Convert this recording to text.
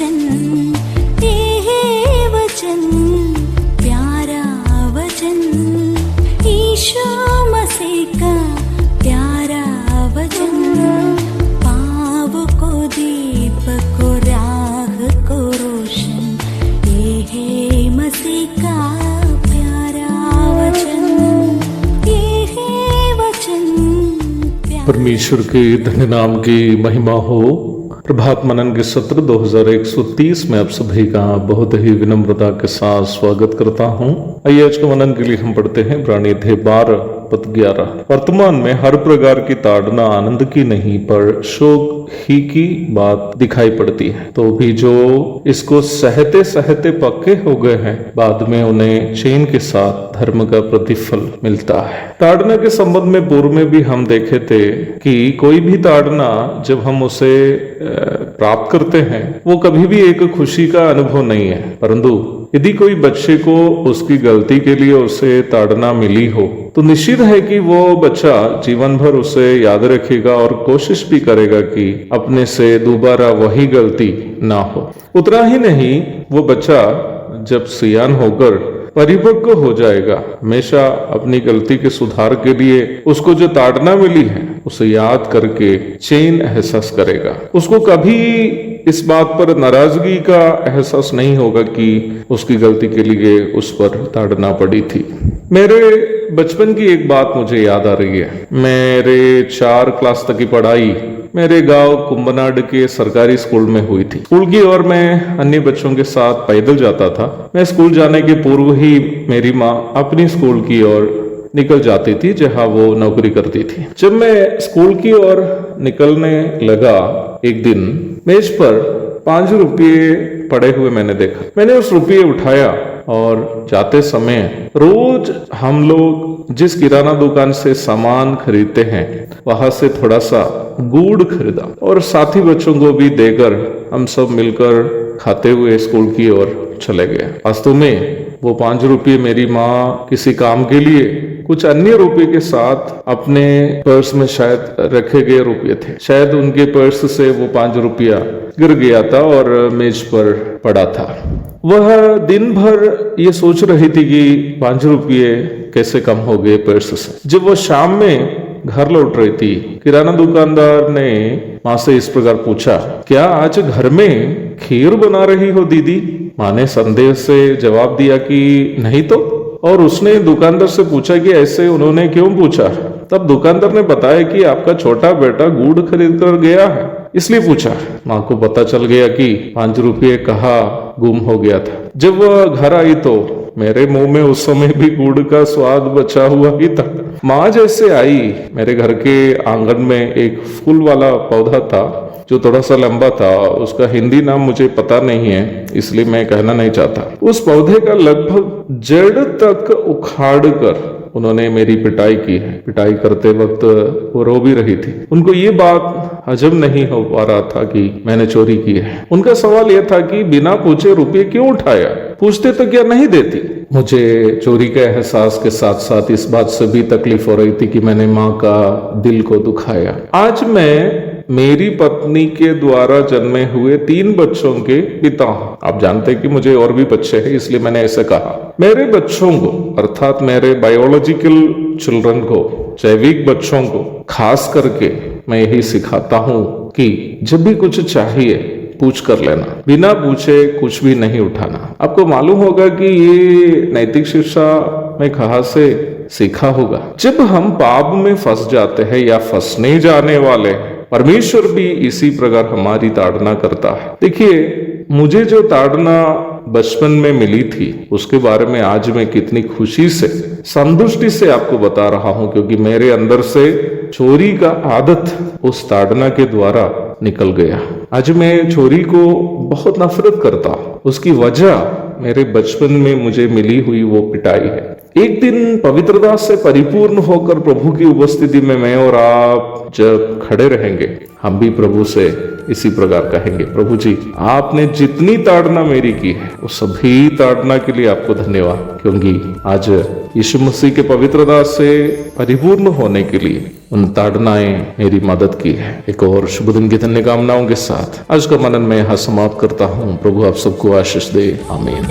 वचन, ये वचन प्यारा वचन, ईशो मसीह का प्यारा वचन, पाव को दीप को राह को रोशन, ये है मसीह का प्यारा वचन, ये है वचन प्यारा। परमेश्वर के धन्य नाम की महिमा हो। प्रभात मनन के सत्र 2130 में आप सभी का बहुत ही विनम्रता के साथ स्वागत करता हूं। आइए आज के मनन के लिए हम पढ़ते हैं इब्रानी अध्याय 12 पद 11। वर्तमान में हर प्रकार की ताड़ना आनंद की नहीं पर शोक ही की बात दिखाई पड़ती है, तो भी जो इसको सहते सहते पक्के हो गए हैं बाद में उन्हें चैन के साथ धर्म का प्रतिफल मिलता है। ताड़ना के संबंध में पूर्व में भी हम देखे थे कि कोई भी ताड़ना जब हम उसे प्राप्त करते हैं वो कभी भी एक खुशी का अनुभव नहीं है, परंतु यदि कोई बच्चे को उसकी गलती के लिए उसे ताड़ना मिली हो तो निश्चित है कि वो बच्चा जीवन भर उसे याद रखेगा और कोशिश भी करेगा कि अपने से दोबारा वही गलती ना हो। उतना ही नहीं, वो बच्चा जब सियान होकर परिपक्व हो जाएगा हमेशा अपनी गलती के सुधार के लिए उसको जो ताड़ना मिली है उसे याद करके चैन एहसास करेगा। उसको कभी इस बात पर नाराजगी का एहसास नहीं होगा कि उसकी गलती के लिए उस पर ताड़ना पड़ी थी। मेरे बचपन की एक बात मुझे याद आ रही है। मेरे 4 क्लास तक की पढ़ाई मेरे गांव कुंभनाड के सरकारी स्कूल में हुई थी। स्कूल की ओर मैं अन्य बच्चों के साथ पैदल जाता था। मैं स्कूल जाने के पूर्व ही मेरी माँ अपनी स्कूल की ओर निकल जाती थी जहां वो नौकरी करती थी। जब मैं स्कूल की ओर निकलने लगा, एक दिन मेज पर 5 रुपये पड़े हुए मैंने देखा। मैंने उस रुपये उठाया और जाते समय रोज हम लोग जिस किराना दुकान से सामान खरीदते हैं वहां से थोड़ा सा गुड़ खरीदा और साथी बच्चों को भी देकर हम सब मिलकर खाते हुए स्कूल की ओर चले गए। वास्तव में वो 5 रुपये मेरी माँ किसी काम के लिए कुछ अन्य रुपये के साथ अपने पर्स में शायद रखे गए रुपये थे। शायद उनके पर्स से वो 5 रुपया गिर गया था और मेज पर पड़ा था। वह दिन भर ये सोच रही थी कि 5 रुपये कैसे कम हो गए पर्स से। जब वो शाम में घर लौट रही थी, किराना दुकानदार ने माँ से इस प्रकार पूछा, क्या आज घर में खीर बना रही हो दीदी? माँ ने संदेह से जवाब दिया कि नहीं तो। और उसने दुकानदार से पूछा कि ऐसे उन्होंने क्यों पूछा? तब दुकानदार ने बताया कि आपका छोटा बेटा गुड़ खरीद कर गया है, इसलिए पूछा। माँ को पता चल गया कि 5 रुपये कहाँ गुम हो गया था। जब वह घर आई तो मेरे मुंह में उस समय भी गुड़ का स्वाद बचा हुआ ही था। माँ जैसे आई, मेरे घर के आंगन में एक फूल वाला पौधा था जो थोड़ा सा लंबा था। उसका हिंदी नाम मुझे पता नहीं है, इसलिए मैं कहना नहीं चाहता। उस पौधे का लगभग जड़ तक उखाड़ कर उन्होंने मेरी पिटाई की है। पिटाई करते वक्त वो रो भी रही थी। उनको ये बात हजम नहीं हो पा रहा था कि मैंने चोरी की है। उनका सवाल यह था कि बिना पूछे रुपये क्यों उठाया? पूछते तो क्या नहीं देती? मुझे चोरी के एहसास के साथ साथ इस बात से भी तकलीफ हो रही थी कि मैंने माँ का दिल को दुखाया। आज मैं मेरी पत्नी के द्वारा जन्मे हुए 3 बच्चों के पिता हूं। आप जानते हैं कि मुझे और भी बच्चे हैं, इसलिए मैंने ऐसे कहा। मेरे बच्चों को अर्थात मेरे बायोलॉजिकल चिल्ड्रन को, जैविक बच्चों को खास करके मैं यही सिखाता हूं कि जब भी कुछ चाहिए पूछ कर लेना, बिना पूछे कुछ भी नहीं उठाना। आपको मालूम होगा कि ये नैतिक शिक्षा मैं कहाँ से सीखा होगा। जब हम पाप में फंस जाते हैं या फंसने जाने वाले, परमेश्वर भी इसी प्रकार हमारी ताड़ना करता है। देखिए, मुझे जो ताड़ना बचपन में मिली थी उसके बारे में आज मैं कितनी खुशी से, संतुष्टि से आपको बता रहा हूं, क्योंकि मेरे अंदर से चोरी का आदत उस ताड़ना के द्वारा निकल गया। आज मैं चोरी को बहुत नफरत करता हूं। उसकी वजह मेरे बचपन में मुझे मिली हुई वो पिटाई है। एक दिन पवित्रता से परिपूर्ण होकर प्रभु की उपस्थिति में मैं और आप जब खड़े रहेंगे, हम भी प्रभु से इसी प्रकार कहेंगे, प्रभु जी आपने जितनी ताड़ना मेरी की है वो सभी ताड़ना के लिए आपको धन्यवाद, क्योंकि आज यीशु मसीह के पवित्रता से परिपूर्ण होने के लिए उन ताड़नाएं मेरी मदद की है। एक और शुभ दिन की धन्य कामनाओं के साथ आज का मनन मैं यहाँ समाप्त करता हूँ। प्रभु आप सबको आशीष दे। आमीन।